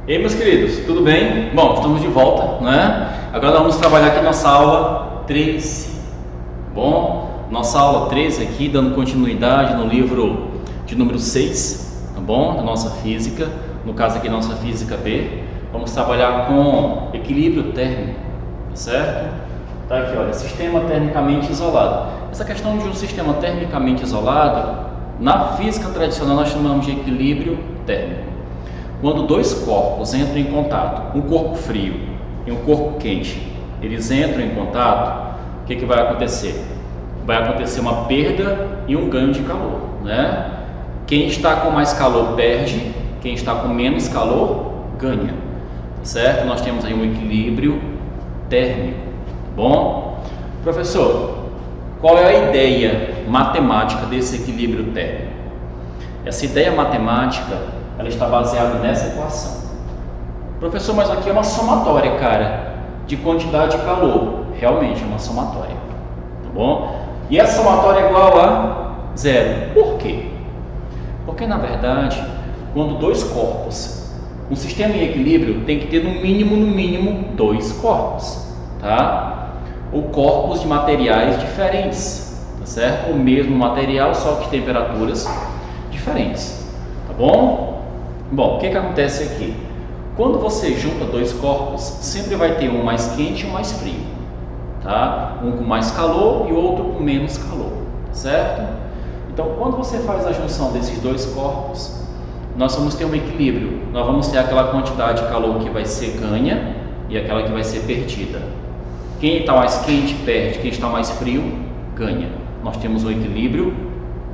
E aí, meus queridos, tudo bem? Bom, estamos de volta, né? Agora nós vamos trabalhar aqui nossa aula 13. Bom, nossa aula 13 aqui, dando continuidade no livro de número 6, tá bom? Da nossa física, no caso aqui nossa física B. Vamos trabalhar com equilíbrio térmico, tá certo? Tá aqui, olha, sistema termicamente isolado. Essa questão de um sistema termicamente isolado, na física tradicional nós chamamos de equilíbrio térmico. Quando dois corpos entram em contato, um corpo frio e um corpo quente, eles entram em contato, o que vai acontecer? Vai acontecer uma perda e um ganho de calor, né? Quem está com mais calor perde, quem está com menos calor ganha, certo? Nós temos aí um equilíbrio térmico, tá bom? Professor, qual é a ideia matemática desse equilíbrio térmico? Essa ideia matemática ela está baseada nessa equação. Professor, mas aqui é uma somatória, cara, de quantidade de calor. Realmente é uma somatória, tá bom? E essa somatória é igual a zero. Por quê? Porque, na verdade, quando dois corpos, um sistema em equilíbrio tem que ter no mínimo, dois corpos, tá? Ou corpos de materiais diferentes, tá certo? O mesmo material, só que temperaturas diferentes, tá bom? Bom, o que acontece aqui? Quando você junta dois corpos, sempre vai ter um mais quente e um mais frio, tá? Um com mais calor e o outro com menos calor, certo? Então, quando você faz a junção desses dois corpos, nós vamos ter um equilíbrio. Nós vamos ter aquela quantidade de calor que vai ser ganha e aquela que vai ser perdida. Quem está mais quente perde, quem está mais frio ganha. Nós temos um equilíbrio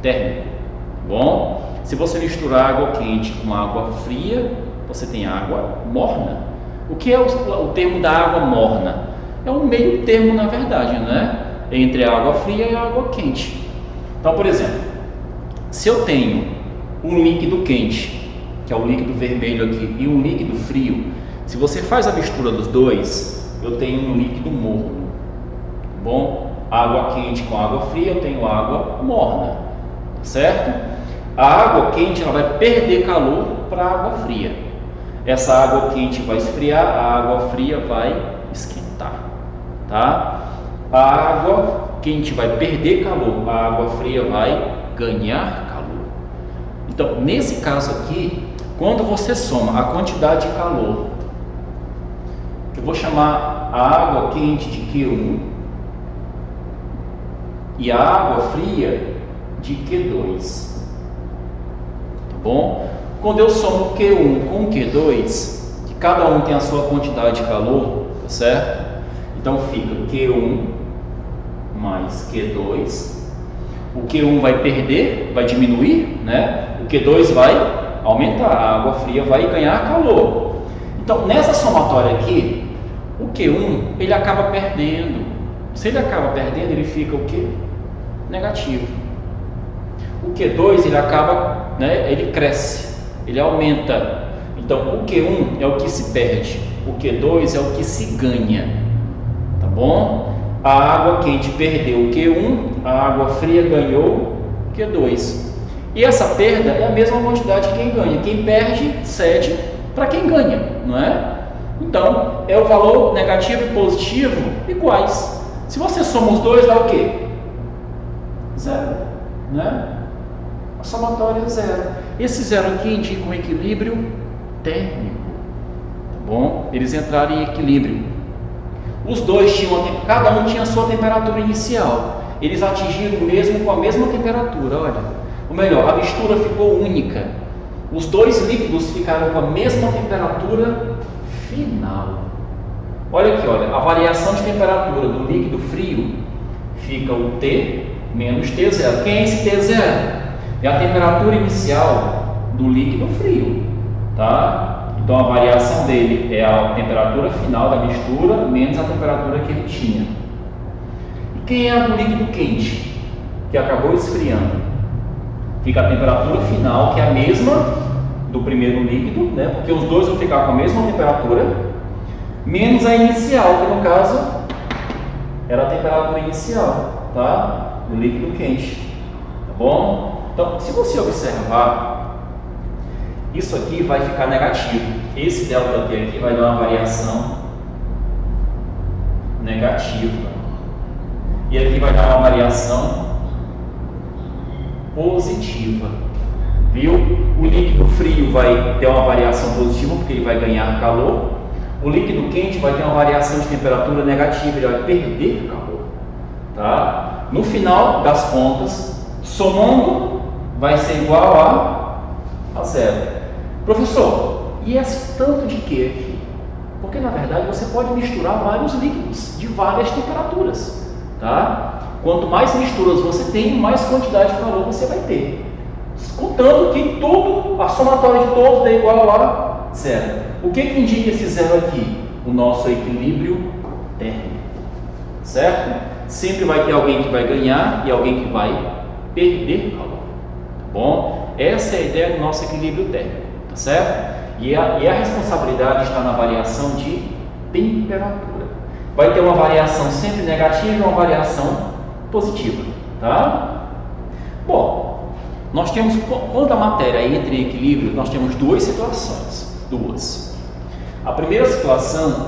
térmico, tá bom? Se você misturar água quente com água fria, você tem água morna. O que é o termo da água morna? É um meio termo, na verdade, né? Entre a água fria e a água quente. Então, por exemplo, se eu tenho um líquido quente, que é o líquido vermelho aqui, e um líquido frio, se você faz a mistura dos dois, eu tenho um líquido morno. Bom, água quente com água fria, eu tenho água morna, certo? A água quente ela vai perder calor para a água fria. Essa água quente vai esfriar, a água fria vai esquentar, tá? A água quente vai perder calor, a água fria vai ganhar calor. Então, nesse caso aqui, quando você soma a quantidade de calor, eu vou chamar a água quente de Q1 e a água fria de Q2. Bom, quando eu somo Q1 com Q2, que cada um tem a sua quantidade de calor, tá certo? Então fica Q1 mais Q2. O Q1 vai perder, vai diminuir, né? O Q2 vai aumentar, a água fria vai ganhar calor. Então, nessa somatória aqui, o Q1 ele acaba perdendo. Se ele acaba perdendo, ele fica o quê? Negativo. O Q2 ele acaba, né, ele cresce, ele aumenta. Então o Q1 é o que se perde, o Q2 é o que se ganha, tá bom? A água quente perdeu o Q1, a água fria ganhou o Q2. E essa perda é a mesma quantidade que quem ganha. Quem perde cede para quem ganha, não é? Então é o valor negativo e positivo iguais. Se você soma os dois, dá o quê? Zero, né? A somatória é zero. Esse zero aqui indica um equilíbrio térmico, tá bom? Eles entraram em equilíbrio. Os dois tinham, cada um tinha a sua temperatura inicial. Eles atingiram o mesmo com a mesma temperatura, olha. Ou melhor, a mistura ficou única. Os dois líquidos ficaram com a mesma temperatura final. Olha aqui, olha, a variação de temperatura do líquido frio fica o T menos T0. Quem é esse T0? É a temperatura inicial do líquido frio, tá? Então a variação dele é a temperatura final da mistura menos a temperatura que ele tinha. E quem é a do líquido quente, que acabou esfriando? Fica a temperatura final, que é a mesma do primeiro líquido, né? Porque os dois vão ficar com a mesma temperatura, menos a inicial, que no caso era a temperatura inicial, tá? Do líquido quente, tá bom? Então, se você observar, isso aqui vai ficar negativo. esse ΔT aqui vai dar uma variação negativa. E aqui vai dar uma variação positiva. Viu? O líquido frio vai ter uma variação positiva porque ele vai ganhar calor. O líquido quente vai ter uma variação de temperatura negativa, ele vai perder calor. Tá? No final das contas, somando, vai ser igual a zero. Professor, e esse tanto de quê aqui? Porque na verdade você pode misturar vários líquidos de várias temperaturas. Tá? Quanto mais misturas você tem, mais quantidade de calor você vai ter. Contando que tudo, a somatória de todos é igual a zero. O que indica esse zero aqui? O nosso equilíbrio térmico. Certo? Sempre vai ter alguém que vai ganhar e alguém que vai perder calor. Tá bom? Essa é a ideia do nosso equilíbrio térmico. Tá certo? E a responsabilidade está na variação de temperatura. Vai ter uma variação sempre negativa e uma variação positiva. Tá? Bom, nós temos, quando a matéria entra em equilíbrio, nós temos duas situações. A primeira situação,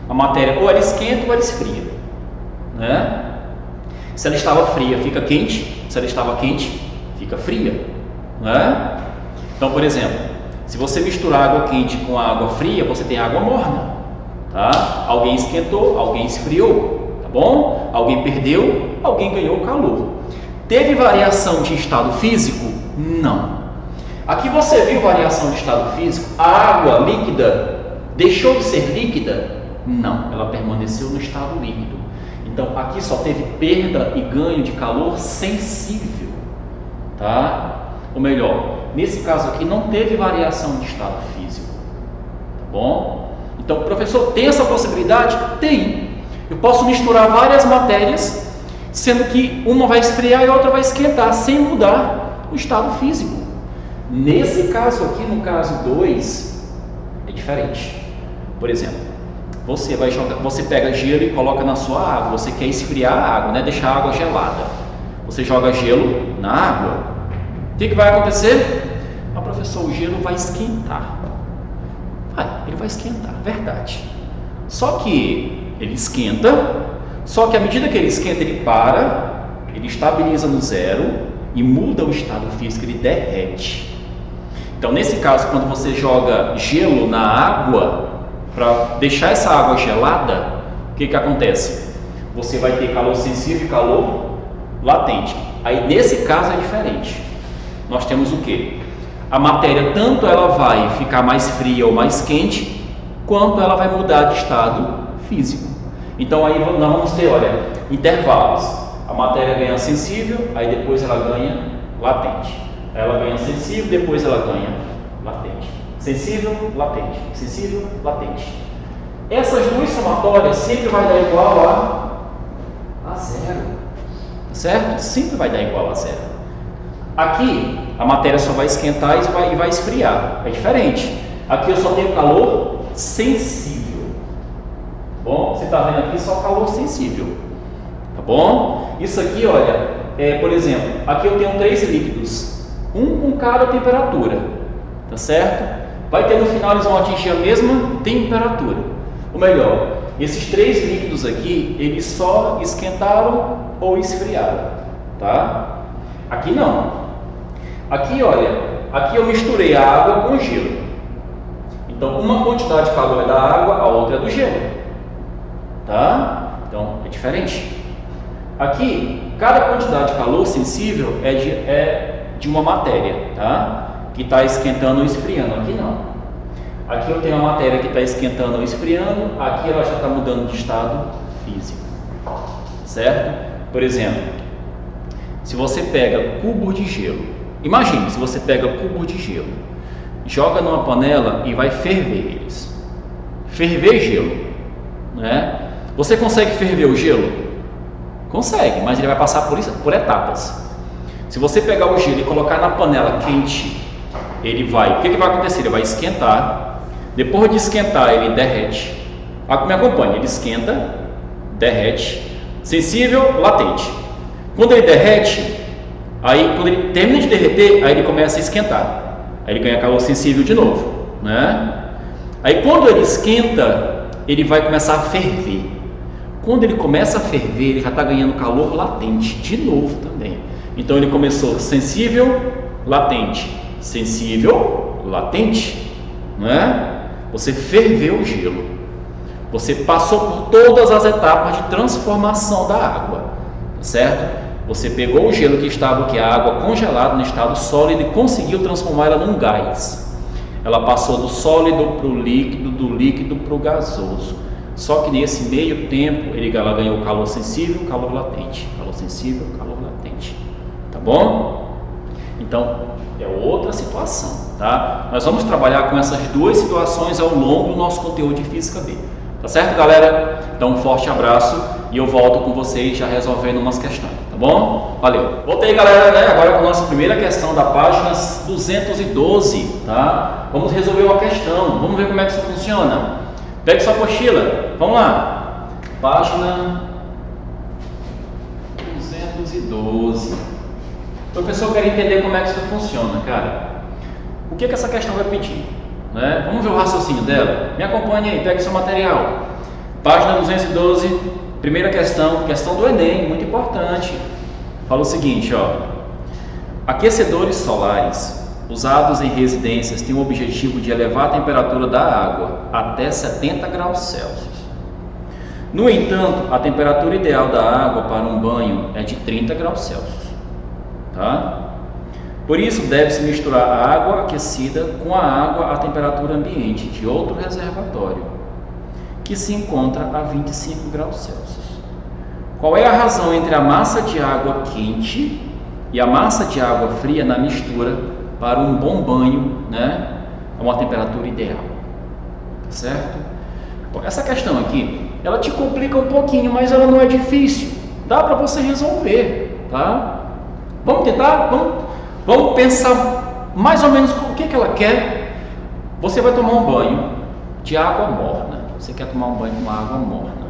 a matéria ou ela esquenta ou ela esfria. Né? Se ela estava fria, fica quente. Se ela estava quente, fica fria. Né? Então, por exemplo, se você misturar água quente com água fria, você tem água morna. Tá? Alguém esquentou, alguém esfriou. Tá bom? Alguém perdeu, alguém ganhou calor. Teve variação de estado físico? Não. Aqui você viu variação de estado físico? A água líquida deixou de ser líquida? Não, ela permaneceu no estado líquido. Então aqui só teve perda e ganho de calor sensível. Tá? Ou melhor, nesse caso aqui não teve variação de estado físico. Tá bom? Então, professor, tem essa possibilidade? Tem. Eu posso misturar várias matérias, sendo que uma vai esfriar e a outra vai esquentar, sem mudar o estado físico. Nesse caso aqui, no caso 2, é diferente. Por exemplo, você pega gelo e coloca na sua água. Você quer esfriar a água, né? Deixar a água gelada. Você joga gelo na água. O que vai acontecer? Ah, professor, o gelo vai esquentar. Ele vai esquentar, verdade. Só que ele esquenta. Só que à medida que ele esquenta, ele para, ele estabiliza no zero e muda o estado físico, ele derrete. Então, nesse caso, quando você joga gelo na água, para deixar essa água gelada, o que acontece? Você vai ter calor sensível e calor latente. Aí, nesse caso, é diferente. Nós temos o quê? A matéria, tanto ela vai ficar mais fria ou mais quente, quanto ela vai mudar de estado físico. Então aí nós vamos ter, olha, intervalos. A matéria ganha sensível, aí depois ela ganha latente. Ela ganha sensível, depois ela ganha latente. Sensível, latente. Sensível, latente. Essas duas somatórias sempre vai dar igual a zero. Certo? Sempre vai dar igual a zero. Aqui a matéria só vai esquentar e vai esfriar. É diferente. Aqui eu só tenho calor sensível. Bom, você está vendo aqui só calor sensível, tá bom? Isso aqui, olha, por exemplo, aqui eu tenho 3 líquidos, um com cada temperatura, tá certo? Vai ter no final, eles vão atingir a mesma temperatura. Ou melhor, esses 3 líquidos aqui, eles só esquentaram ou esfriaram, tá? Aqui não. Aqui, olha, aqui eu misturei a água com o gelo. Então, uma quantidade de calor é da água, a outra é do gelo. Tá? Então é diferente. Aqui, cada quantidade de calor sensível é de uma matéria, tá? Que está esquentando ou esfriando. Aqui não. Aqui eu tenho uma matéria que está esquentando ou esfriando. Aqui ela já está mudando de estado físico, certo? Por exemplo, se você pega cubos de gelo, imagine se você pega cubos de gelo, joga numa panela e vai ferver eles. Ferver gelo, né? Você consegue ferver o gelo? Consegue, mas ele vai passar por etapas. Se você pegar o gelo e colocar na panela quente, ele vai, o que vai acontecer? Ele vai esquentar. Depois de esquentar, ele derrete. Me acompanhe, ele esquenta, derrete, sensível, latente. Quando ele derrete, aí quando ele termina de derreter, aí ele começa a esquentar. Aí ele ganha calor sensível de novo, né? Aí quando ele esquenta, ele vai começar a ferver. Quando ele começa a ferver, ele já está ganhando calor latente, de novo também. Então ele começou sensível, latente, sensível, latente, não é? Você ferveu o gelo. Você passou por todas as etapas de transformação da água, certo? Você pegou o gelo que estava, que é a água congelada no estado sólido, e conseguiu transformar ela num gás. Ela passou do sólido para o líquido, do líquido para o gasoso. Só que nesse meio tempo, ela ganhou calor sensível, calor latente. Calor sensível, calor latente. Tá bom? Então, é outra situação, tá? Nós vamos trabalhar com essas duas situações ao longo do nosso conteúdo de Física B. Tá certo, galera? Então, um forte abraço e eu volto com vocês já resolvendo umas questões, tá bom? Valeu! Voltei, galera, né? Agora com a nossa primeira questão da página 212, tá? Vamos resolver uma questão, vamos ver como é que isso funciona. Pegue sua apostila, vamos lá. Página 212. Professor, eu quero entender como é que isso funciona, cara. O que essa questão vai pedir? Né? Vamos ver o raciocínio dela? Me acompanhe aí, pegue seu material. Página 212, primeira questão, questão do Enem, muito importante. Fala o seguinte, ó. Aquecedores solares usados em residências têm o objetivo de elevar a temperatura da água até 70 graus Celsius. No entanto, a temperatura ideal da água para um banho é de 30 graus Celsius. Tá? Por isso, deve-se misturar a água aquecida com a água à temperatura ambiente de outro reservatório, que se encontra a 25 graus Celsius. Qual é a razão entre a massa de água quente e a massa de água fria na mistura para um bom banho, né, a uma temperatura ideal? Certo? Bom, essa questão aqui, ela te complica um pouquinho, mas ela não é difícil. Dá para você resolver, tá? Vamos tentar? Vamos pensar mais ou menos o que ela quer. Você vai tomar um banho de água morna. Você quer tomar um banho com água morna.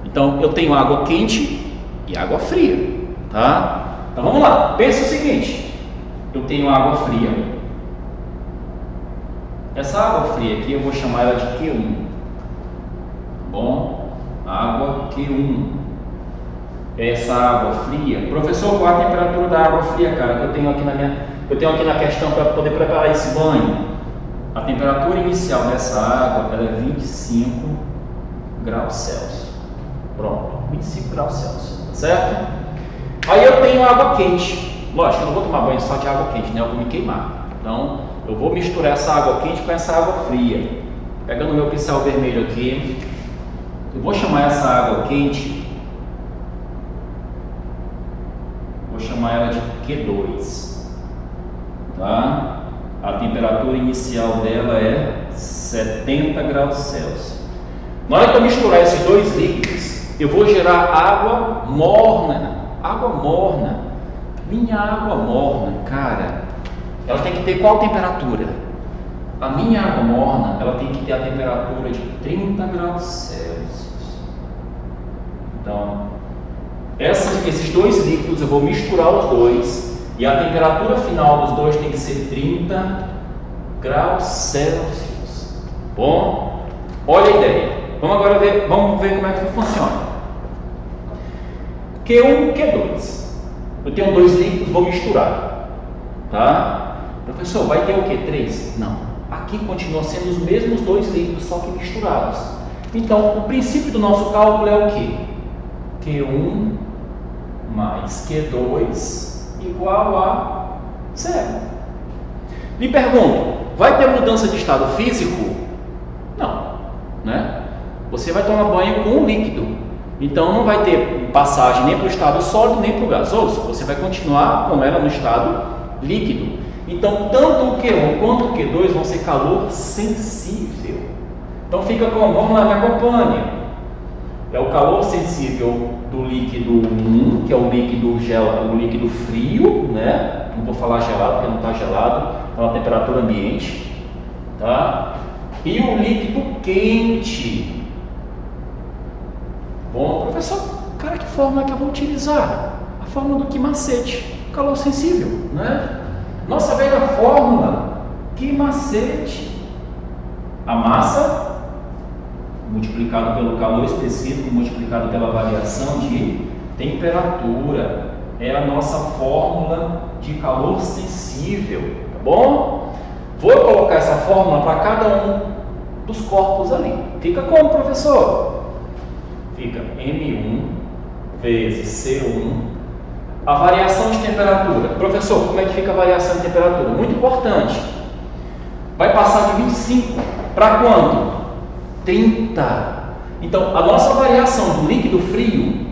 Então, eu tenho água quente e água fria, tá? Então, vamos lá. Pensa o seguinte. Eu tenho água fria. Essa água fria aqui eu vou chamar ela de Q1. Bom, água Q1. Essa água fria. Professor, qual a temperatura da água fria, cara, que eu tenho aqui na questão para poder preparar esse banho? A temperatura inicial dessa água ela é 25 graus Celsius. Pronto, 25 graus Celsius, certo? Aí eu tenho água quente. Lógico, eu não vou tomar banho só de água quente, né? Eu vou me queimar. Então, eu vou misturar essa água quente com essa água fria. Pegando o meu pincel vermelho aqui, eu vou chamar essa água quente, vou chamar ela de Q2. Tá? A temperatura inicial dela é 70 graus Celsius. Na hora que eu misturar esses dois líquidos, eu vou gerar água morna. Água morna. Minha água morna, cara, ela tem que ter qual temperatura? A minha água morna, ela tem que ter a temperatura de 30 graus Celsius. Então, esses dois líquidos eu vou misturar os dois e a temperatura final dos dois tem que ser 30 graus Celsius. Bom, olha a ideia. Vamos ver como é que funciona. Q1, Q2. Eu tenho dois líquidos, vou misturar, tá? Professor, vai ter o que? 3? Não. Aqui continua sendo os mesmos dois líquidos, só que misturados. Então, o princípio do nosso cálculo é o que? Q1 mais Q2 igual a 0. Lhe pergunto, vai ter mudança de estado físico? Não, né? Você vai tomar banho com um líquido. Então não vai ter passagem nem para o estado sólido nem para o gasoso. Você vai continuar com ela no estado líquido. Então tanto o Q1 quanto o Q2 vão ser calor sensível. Então fica como? Vamos lá, me acompanhe. É o calor sensível do líquido 1, que é o líquido frio, né? Não vou falar gelado porque não está gelado, está na temperatura ambiente, tá? E o líquido quente. Bom, professor, cara, que fórmula que eu vou utilizar? A fórmula do que macete, calor sensível, né? Nossa velha fórmula, que macete. A massa multiplicado pelo calor específico, multiplicado pela variação de temperatura. É a nossa fórmula de calor sensível, tá bom? Vou colocar essa fórmula para cada um dos corpos ali. Fica como, professor? Fica M1 vezes C1. A variação de temperatura. Professor, como é que fica a variação de temperatura? Muito importante. Vai passar de 25 para quanto? 30. Então, a nossa variação do líquido frio,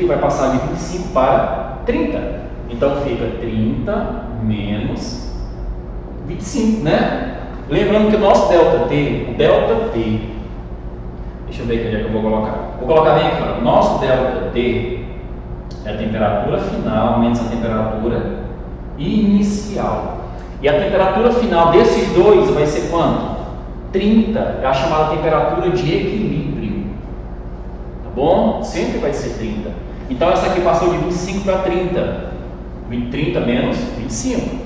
vai passar de 25 para 30. Então, fica 30 menos 25, né? Lembrando que o nosso ΔT, deixa eu ver aqui onde é que eu vou colocar. Vou colocar bem aqui, ó. Nosso ΔT é a temperatura final menos a temperatura inicial. E a temperatura final desses dois vai ser quanto? 30. É a chamada temperatura de equilíbrio. Tá bom? Sempre vai ser 30. Então essa aqui passou de 25 para 30. 30 menos 25.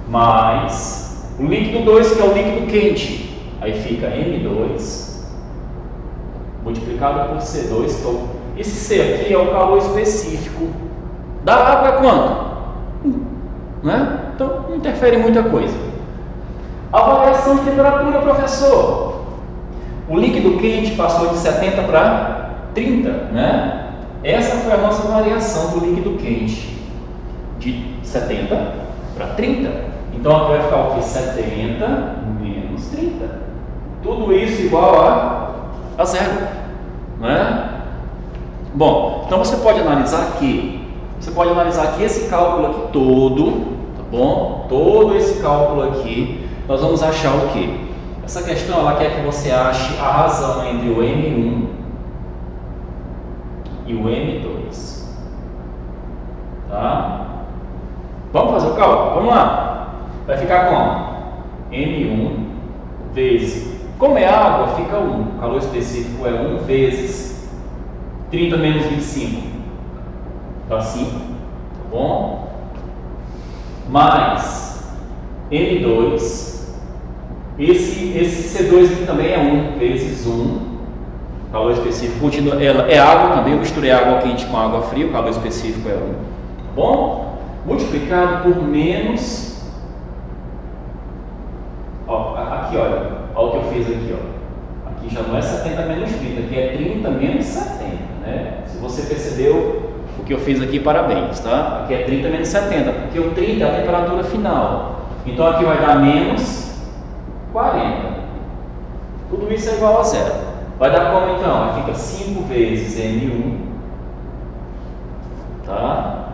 Mais o líquido 2, que é o líquido quente. Aí fica M2 multiplicado por C2. Então, esse C aqui é o calor específico. Da água é quanto? Né? Então, não interfere em muita coisa. A variação de temperatura, professor. O líquido quente passou de 70 para 30, né? Essa foi a nossa variação do líquido quente. De 70 para 30. Então, aqui vai ficar o que? 70 menos 30. Tudo isso igual a zero, né? Bom, então você pode analisar aqui esse cálculo aqui todo, tá bom? Todo esse cálculo aqui, nós vamos achar o quê? Essa questão, ela quer que você ache a razão entre o M1 e o M2, tá? Vamos fazer o cálculo? Vamos lá. Vai ficar como? M1 vezes, como é água, fica 1. O calor específico é 1 vezes 30 menos 25. Dá 5, tá bom? Mais M2. Esse C2 aqui também é 1 vezes 1. Calor específico continua, ela é água também. Eu misturei água quente com água fria. O calor específico é 1. Tá bom? Multiplicado por menos. Ó, aqui, olha. Olha o que eu fiz aqui, ó. Aqui já não é 70 menos 30, aqui é 30 menos 70, né? Se você percebeu o que eu fiz aqui, parabéns, tá? Aqui é 30 menos 70, porque o 30 é a temperatura final. Então aqui vai dar menos 40. Tudo isso é igual a zero. Vai dar como então? Fica 5 vezes M1, tá?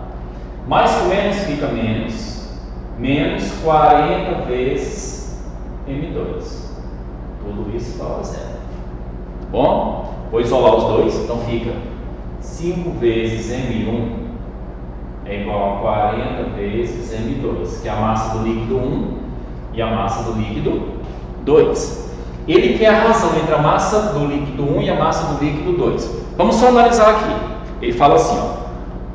Mais com menos fica menos 40 vezes M2. Tudo isso igual a zero. Tá bom? Vou isolar os dois, então fica 5 vezes M1 é igual a 40 vezes M2, que é a massa do líquido 1 e a massa do líquido 2. Ele quer a razão entre a massa do líquido 1 e a massa do líquido 2. Vamos só analisar aqui. Ele fala assim, ó.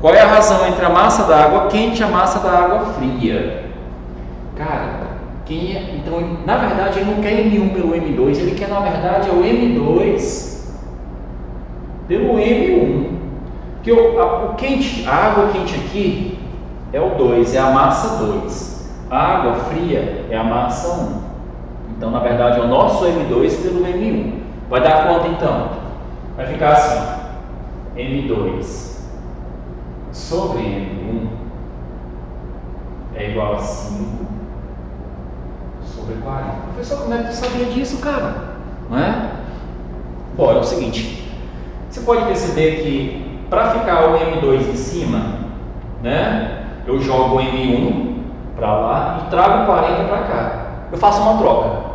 Qual é a razão entre a massa da água quente e a massa da água fria? Cara, então, na verdade, ele não quer M1 pelo M2, ele quer, na verdade, o M2 pelo M1. Porque o quente, a água quente aqui é o 2, é a massa 2. A água fria é a massa 1. Então, na verdade, é o nosso M2 pelo M1. Vai dar quanto, então? Vai ficar assim, M2 sobre M1 é igual a 5 sobre 40. Professor, como é que tu sabia disso, cara? Não é? Bom, é o seguinte. Você pode perceber que para ficar o M2 em cima, né? Eu jogo o M1 para lá e trago 40 para cá. Eu faço uma troca.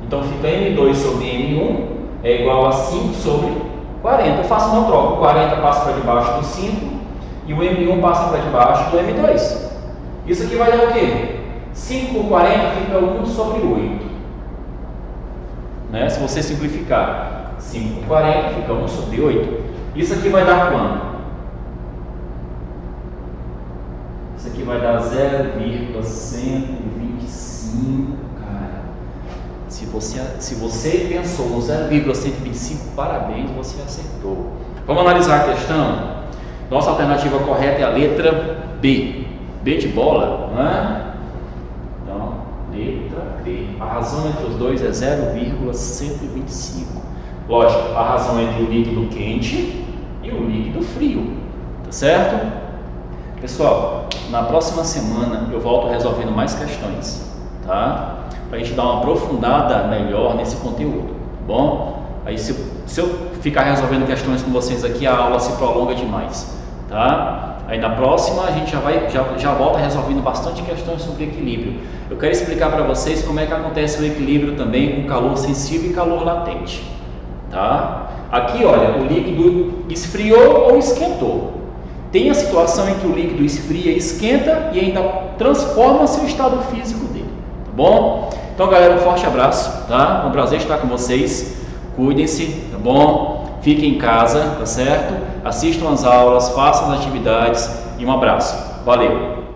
Então fica M2 sobre M1 é igual a 5 sobre 40. Eu faço uma troca. O 40 passa para debaixo do 5 e o M1 passa para debaixo do M2. Isso aqui vai dar o quê? 5 por 40 fica 1 sobre 8. Né? Se você simplificar, 5 por 40 fica 1 sobre 8. Isso aqui vai dar quanto? Isso aqui vai dar 0,125 125, cara. Se você pensou no 0,125, parabéns, você acertou. Vamos analisar a questão? Nossa alternativa correta é a letra B. B de bola, não é? Então, letra B. A razão entre os dois é 0,125. Lógico, a razão entre o líquido quente e o líquido frio. Tá certo? Pessoal, na próxima semana eu volto resolvendo mais questões, tá? Para a gente dar uma aprofundada melhor nesse conteúdo, tá bom? Aí se eu ficar resolvendo questões com vocês aqui, a aula se prolonga demais, tá? Aí na próxima a gente já volta resolvendo bastante questões sobre equilíbrio. Eu quero explicar para vocês como é que acontece o equilíbrio também com calor sensível e calor latente, tá? Aqui, olha, o líquido esfriou ou esquentou. Tem a situação em que o líquido esfria, esquenta e ainda transforma-se o estado físico dele, tá bom? Então, galera, um forte abraço, tá? Um prazer estar com vocês. Cuidem-se, tá bom? Fiquem em casa, tá certo? Assistam as aulas, façam as atividades e um abraço. Valeu!